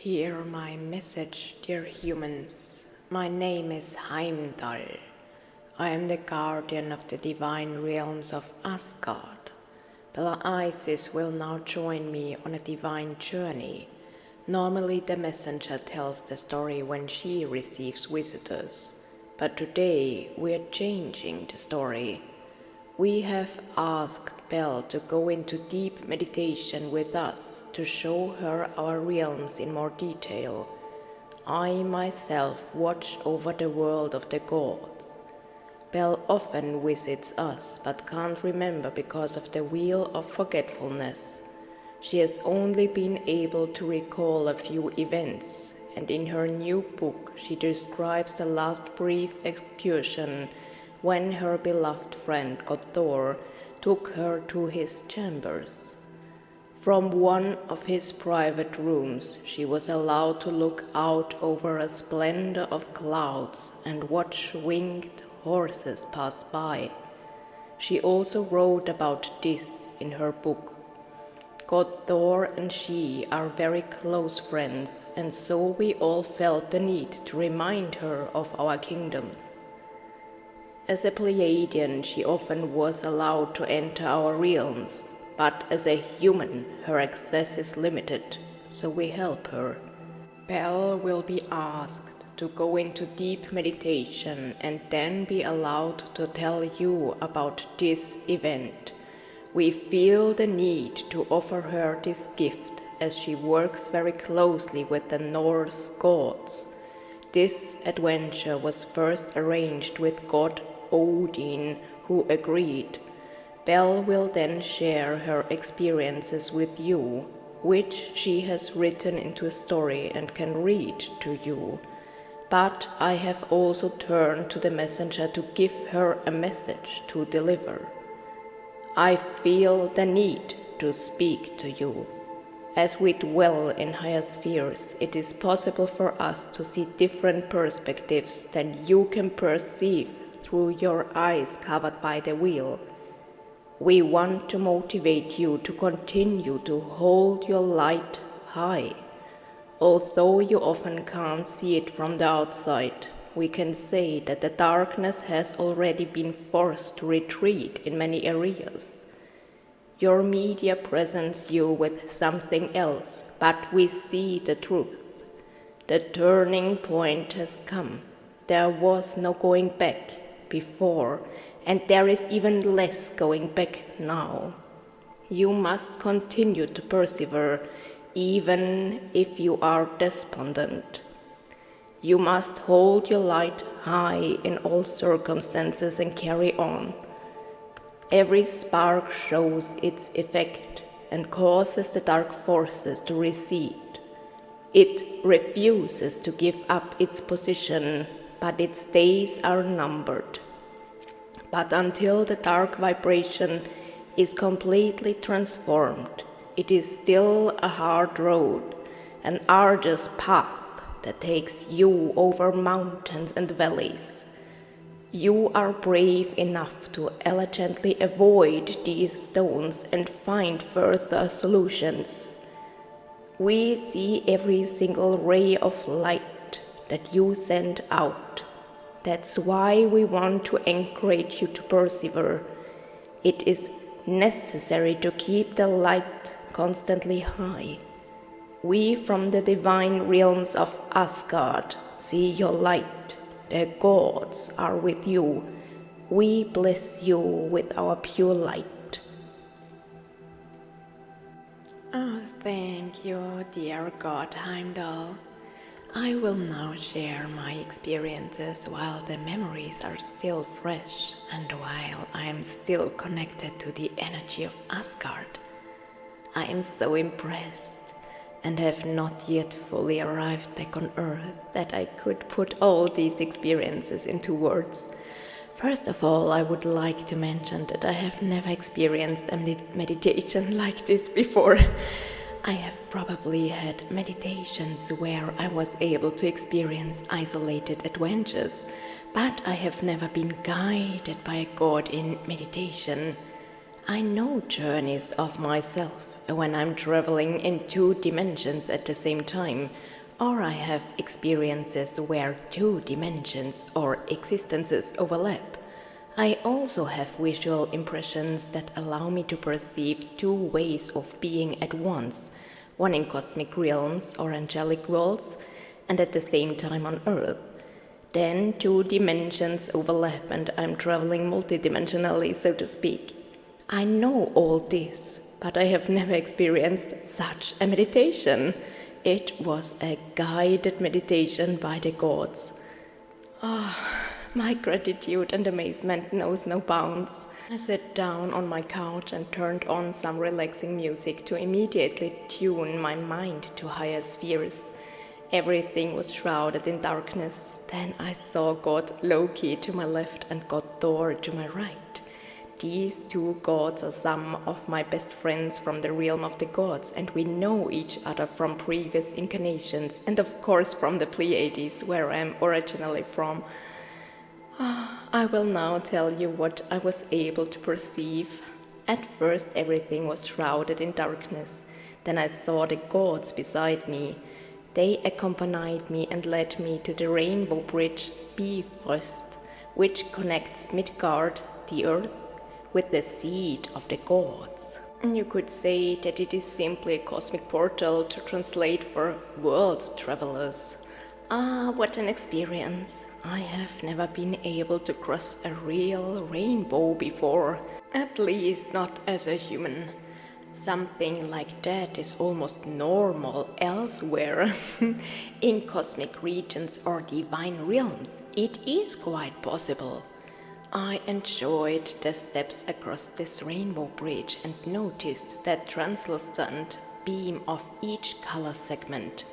Hear my message, dear humans. My name is Heimdall. I am the guardian of the divine realms of Asgard. Pleiadian will now join me on a divine journey. Normally the messenger tells the story when she receives visitors, but today we are changing the story. We have asked Belle to go into deep meditation with us to show her our realms in more detail. I myself watch over the world of the gods. Belle often visits us but can't remember because of the wheel of forgetfulness. She has only been able to recall a few events, and in her new book she describes the last brief excursion when her beloved friend God took her to his chambers. From one of his private rooms she was allowed to look out over a splendor of clouds and watch winged horses pass by. She also wrote about this in her book. God and she are very close friends, and so we all felt the need to remind her of our kingdoms. As a Pleiadian, she often was allowed to enter our realms, but as a human, her access is limited, so we help her. Belle will be asked to go into deep meditation and then be allowed to tell you about this event. We feel the need to offer her this gift as she works very closely with the Norse Gods. This adventure was first arranged with God Odin, who agreed. Belle will then share her experiences with you, which she has written into a story and can read to you. But I have also turned to the messenger to give her a message to deliver. I feel the need to speak to you. As we dwell in higher spheres, it is possible for us to see different perspectives than you can perceive through your eyes covered by the wheel. We want to motivate you to continue to hold your light high. Although you often can't see it from the outside, we can say that the darkness has already been forced to retreat in many areas. Your media presents you with something else, but we see the truth. The turning point has come. There was no going back before, and there is even less going back now. You must continue to persevere, even if you are despondent. You must hold your light high in all circumstances and carry on. Every spark shows its effect and causes the dark forces to recede. It refuses to give up its position, but its days are numbered. But until the dark vibration is completely transformed, it is still a hard road, an arduous path that takes you over mountains and valleys. You are brave enough to elegantly avoid these stones and find further solutions. We see every single ray of light that you send out. That's why we want to encourage you to persevere. It is necessary to keep the light constantly high. We from the divine realms of Asgard see your light. The gods are with you. We bless you with our pure light. Oh, thank you, dear God Heimdall. I will now share my experiences while the memories are still fresh and while I am still connected to the energy of Asgard. I am so impressed and have not yet fully arrived back on Earth that I could put all these experiences into words. First of all, I would like to mention that I have never experienced a meditation like this before. I have probably had meditations where I was able to experience isolated adventures, but I have never been guided by a god in meditation. I know journeys of myself when I'm traveling in 2 dimensions at the same time, or I have experiences where 2 dimensions or existences overlap. I also have visual impressions that allow me to perceive 2 ways of being at once, one in cosmic realms or angelic worlds, and at the same time on Earth. Then 2 dimensions overlap and I'm traveling multidimensionally, so to speak. I know all this, but I have never experienced such a meditation. It was a guided meditation by the gods. My gratitude and amazement knows no bounds. I sat down on my couch and turned on some relaxing music to immediately tune my mind to higher spheres. Everything was shrouded in darkness. Then I saw God Loki to my left and God Thor to my right. These 2 gods are some of my best friends from the realm of the gods, and we know each other from previous incarnations and of course from the Pleiades, where I am originally from. I will now tell you what I was able to perceive. At first everything was shrouded in darkness. Then I saw the gods beside me. They accompanied me and led me to the rainbow bridge Bifrost, which connects Midgard, the earth, with the seat of the gods. You could say that it is simply a cosmic portal to translate for world travelers. What an experience! I have never been able to cross a real rainbow before, at least not as a human. Something like that is almost normal elsewhere. In cosmic regions or divine realms, it is quite possible. I enjoyed the steps across this rainbow bridge and noticed that translucent beam of each color segment.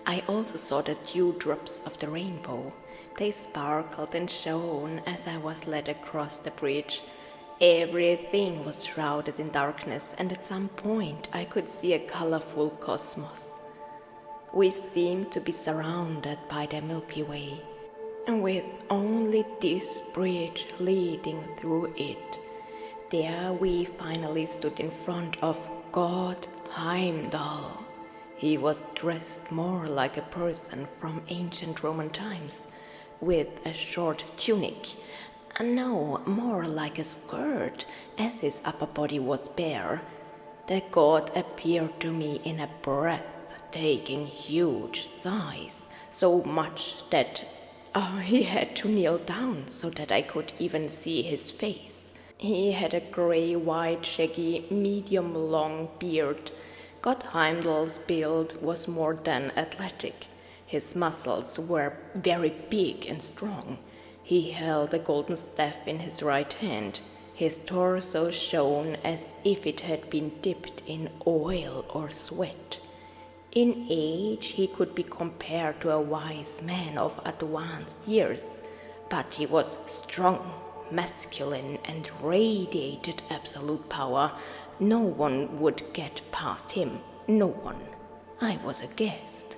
I also saw the dewdrops of the rainbow. They sparkled and shone as I was led across the bridge. Everything was shrouded in darkness, and at some point I could see a colorful cosmos. We seemed to be surrounded by the Milky Way, and with only this bridge leading through it. There we finally stood in front of God Heimdall. He was dressed more like a person from ancient Roman times, with a short tunic. No, more like a skirt, as his upper body was bare. The god appeared to me in a breathtaking huge size, so much that he had to kneel down so that I could even see his face. He had a grey-white, shaggy, medium-long beard. God Heimdall's build was more than athletic. His muscles were very big and strong. He held a golden staff in his right hand. His torso shone as if it had been dipped in oil or sweat. In age, he could be compared to a wise man of advanced years, but he was strong, masculine, and radiated absolute power. No one would get past him. No one. I was a guest.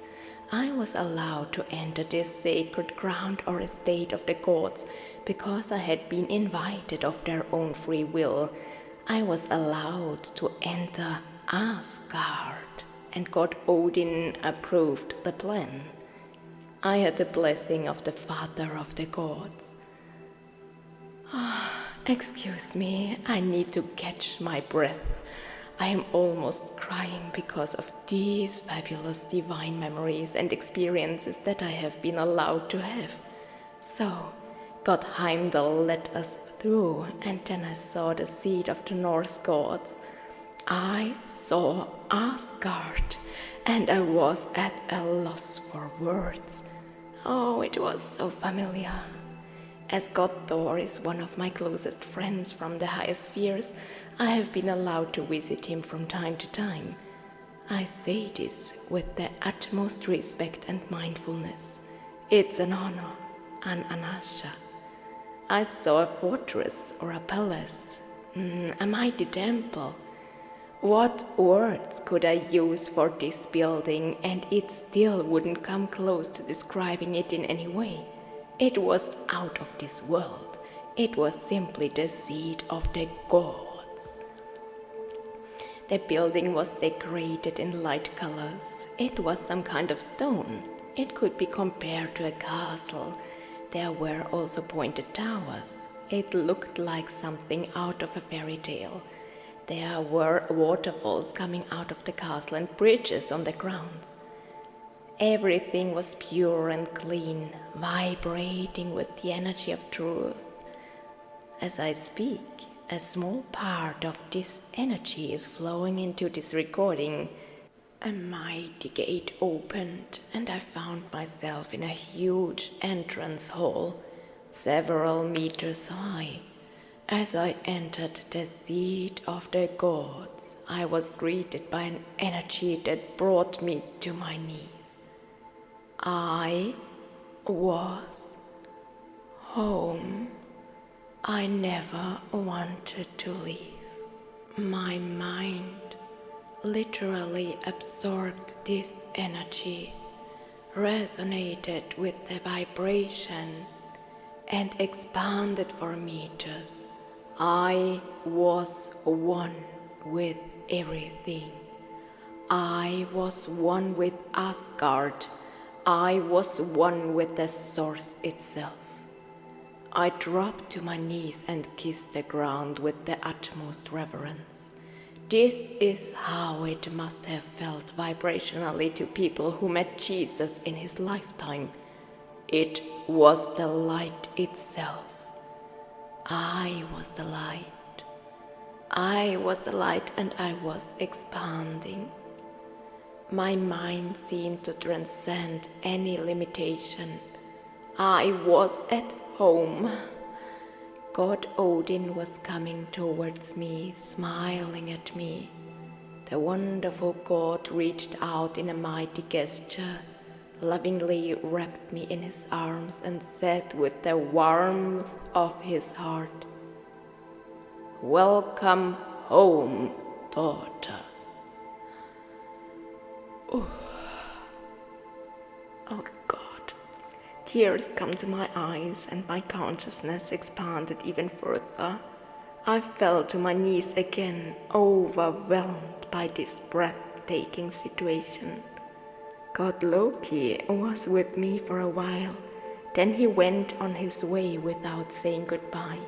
I was allowed to enter this sacred ground or estate of the gods because I had been invited of their own free will. I was allowed to enter Asgard, and God Odin approved the plan. I had the blessing of the Father of the gods. Excuse me, I need to catch my breath. I am almost crying because of these fabulous divine memories and experiences that I have been allowed to have. So, God Heimdall led us through, and then I saw the seat of the Norse gods. I saw Asgard, and I was at a loss for words. Oh, it was so familiar. As God Thor is one of my closest friends from the higher spheres, I have been allowed to visit him from time to time. I say this with the utmost respect and mindfulness. It's an honor, an anasha. I saw a fortress or a palace, a mighty temple. What words could I use for this building, and it still wouldn't come close to describing it in any way. It was out of this world. It was simply the seat of the gods. The building was decorated in light colors. It was some kind of stone. It could be compared to a castle. There were also pointed towers. It looked like something out of a fairy tale. There were waterfalls coming out of the castle and bridges on the ground. Everything was pure and clean, vibrating with the energy of truth. As I speak, a small part of this energy is flowing into this recording. A mighty gate opened, and I found myself in a huge entrance hall, several meters high. As I entered the seat of the gods, I was greeted by an energy that brought me to my knees. I was home. I never wanted to leave. My mind literally absorbed this energy, resonated with the vibration, and expanded for meters. I was one with everything. I was one with Asgard. I was one with the source itself. I dropped to my knees and kissed the ground with the utmost reverence. This is how it must have felt vibrationally to people who met Jesus in his lifetime. It was the light itself. I was the light. I was the light, and I was expanding. My mind seemed to transcend any limitation. I was at home. God Odin was coming towards me, smiling at me. The wonderful God reached out in a mighty gesture, lovingly wrapped me in his arms, and said with the warmth of his heart, "Welcome home, daughter." Oh God. Tears come to my eyes, and my consciousness expanded even further. I fell to my knees again, overwhelmed by this breathtaking situation. God Loki was with me for a while. Then he went on his way without saying goodbye.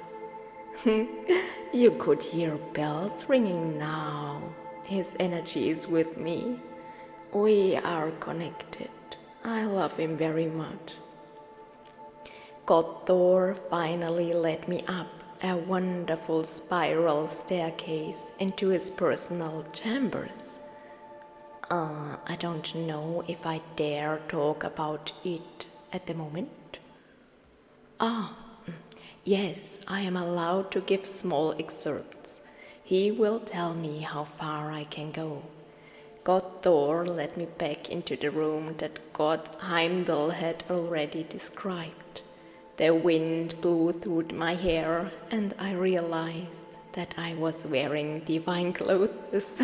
You could hear bells ringing now. His energy is with me. We are connected. I love him very much. God Thor finally led me up a wonderful spiral staircase into his personal chambers. I don't know if I dare talk about it at the moment. Yes, I am allowed to give small excerpts. He will tell me how far I can go. God Thor led me back into the room that God Heimdall had already described. The wind blew through my hair, and I realized that I was wearing divine clothes.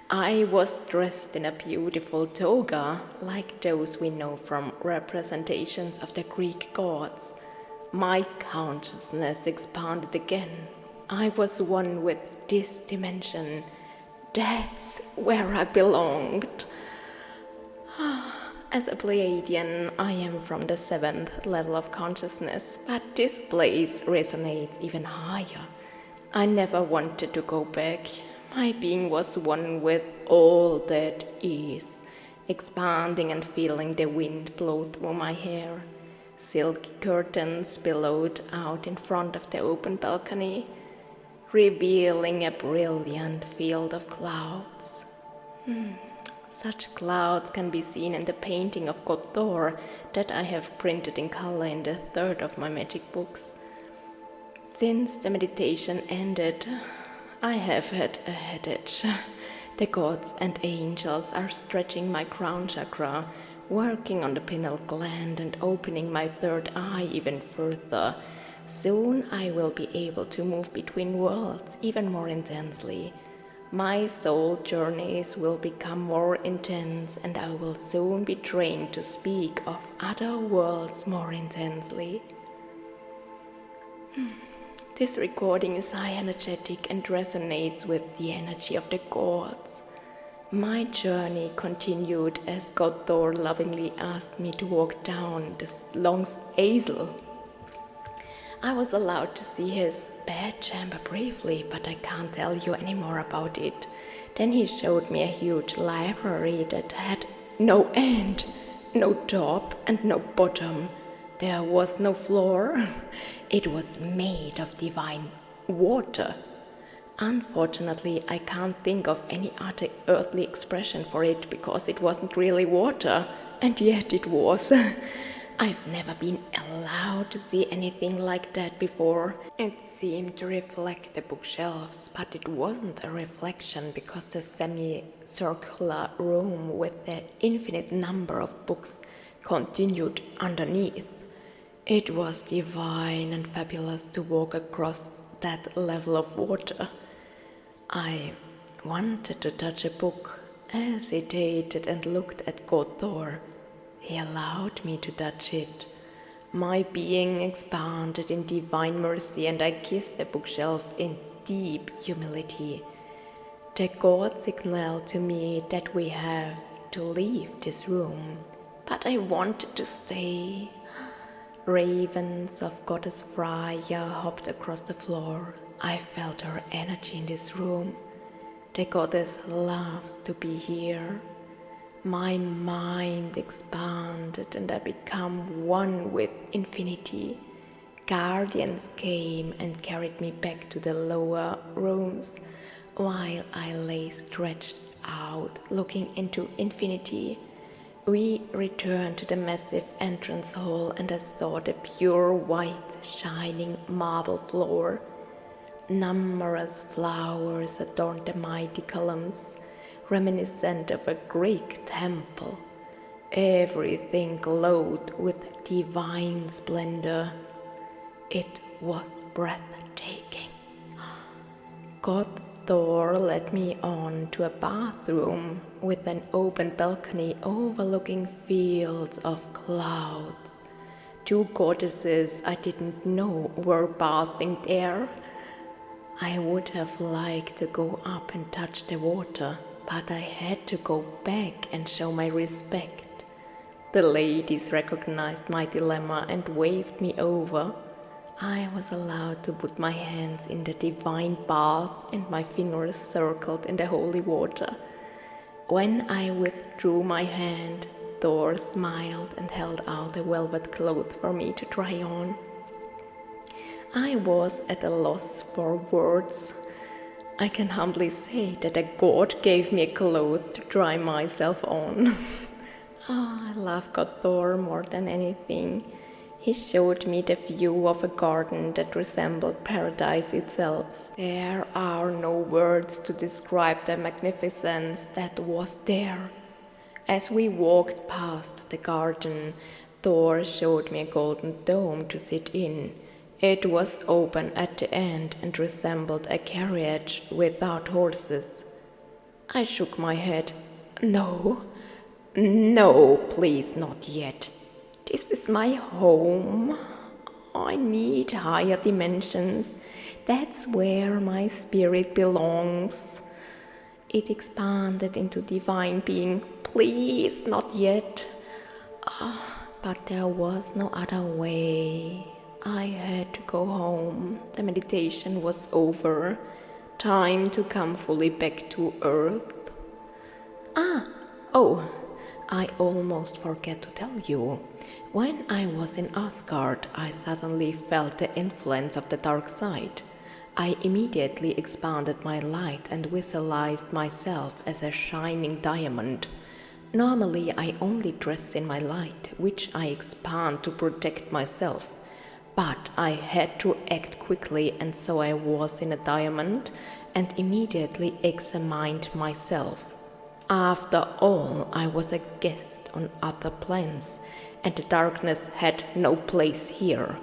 I was dressed in a beautiful toga, like those we know from representations of the Greek gods. My consciousness expanded again. I was one with this dimension. That's where I belonged. As a Pleiadian, I am from the 7th level of consciousness, but this place resonates even higher. I never wanted to go back. My being was one with all that is, expanding and feeling the wind blow through my hair. Silky curtains billowed out in front of the open balcony, revealing a brilliant field of clouds. Such clouds can be seen in the painting of God Thor that I have printed in color in the 3rd of my magic books. Since the meditation ended, I have had a headache. The gods and angels are stretching my crown chakra, working on the pineal gland and opening my 3rd eye even further. Soon I will be able to move between worlds even more intensely. My soul journeys will become more intense, and I will soon be trained to speak of other worlds more intensely. This recording is high energetic and resonates with the energy of the gods. My journey continued as God Thor lovingly asked me to walk down this long aisle. I was allowed to see his bedchamber briefly, but I can't tell you any more about it. Then he showed me a huge library that had no end, no top and no bottom. There was no floor. It was made of divine water. Unfortunately, I can't think of any other earthly expression for it because it wasn't really water, and yet it was. I've never been allowed to see anything like that before. It seemed to reflect the bookshelves, but it wasn't a reflection because the semicircular room with the infinite number of books continued underneath. It was divine and fabulous to walk across that level of water. I wanted to touch a book, hesitated and looked at God Thor. He allowed me to touch it. My being expanded in divine mercy and I kissed the bookshelf in deep humility. The god signaled to me that we have to leave this room, but I wanted to stay. Ravens of Goddess Freya hopped across the floor. I felt her energy in this room. The goddess loves to be here. My mind expanded and I became one with infinity. Guardians came and carried me back to the lower rooms while I lay stretched out looking into infinity. We returned to the massive entrance hall and I saw the pure white shining marble floor. Numerous flowers adorned the mighty columns, reminiscent of a Greek temple. Everything glowed with divine splendor. It was breathtaking. God Thor led me on to a bathroom with an open balcony overlooking fields of clouds. Two goddesses I didn't know were bathing there. I would have liked to go up and touch the water, but I had to go back and show my respect. The ladies recognized my dilemma and waved me over. I was allowed to put my hands in the divine bath and my fingers circled in the holy water. When I withdrew my hand, Thor smiled and held out a velvet cloth for me to try on. I was at a loss for words. I can humbly say that a god gave me a cloth to try myself on. I love God Thor more than anything. He showed me the view of a garden that resembled paradise itself. There are no words to describe the magnificence that was there. As we walked past the garden, Thor showed me a golden dome to sit in. It was open at the end and resembled a carriage without horses. I shook my head. No, please not yet. This is my home. I need higher dimensions. That's where my spirit belongs. It expanded into divine being. Please, not yet. But there was no other way. I had to go home. The meditation was over. Time to come fully back to earth. I almost forgot to tell you. When I was in Asgard, I suddenly felt the influence of the dark side. I immediately expanded my light and visualized myself as a shining diamond. Normally, I only dress in my light, which I expand to protect myself. But I had to act quickly, and so I was in a diamond and immediately examined myself. After all, I was a guest on other planes, and the darkness had no place here.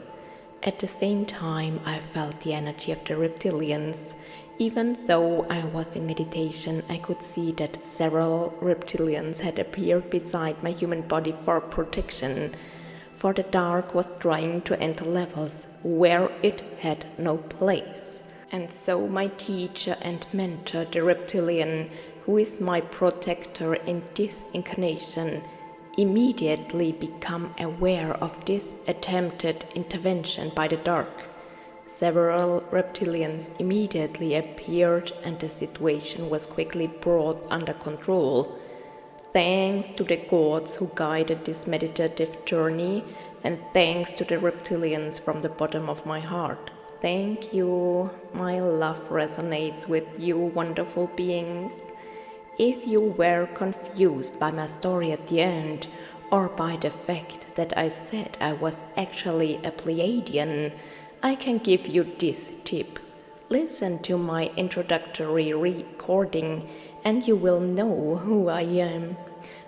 At the same time, I felt the energy of the reptilians. Even though I was in meditation, I could see that several reptilians had appeared beside my human body for protection. for the dark was trying to enter levels where it had no place. And so my teacher and mentor, the reptilian, who is my protector in this incarnation, immediately become aware of this attempted intervention by the dark. Several reptilians immediately appeared and the situation was quickly brought under control. Thanks to the gods who guided this meditative journey, and thanks to the reptilians from the bottom of my heart. Thank you. My love resonates with you, wonderful beings. If you were confused by my story at the end, or by the fact that I said I was actually a Pleiadian, I can give you this tip. Listen to my introductory recording and you will know who I am.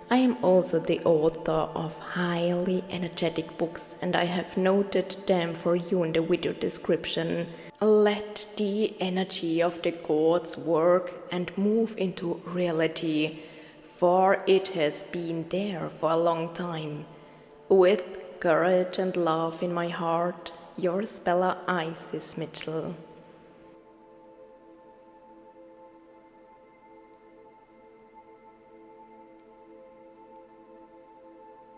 I am also the author of highly energetic books and I have noted them for you in the video description. Let the energy of the gods work and move into reality, for it has been there for a long time. With courage and love in my heart, your speller Isis Mitchell.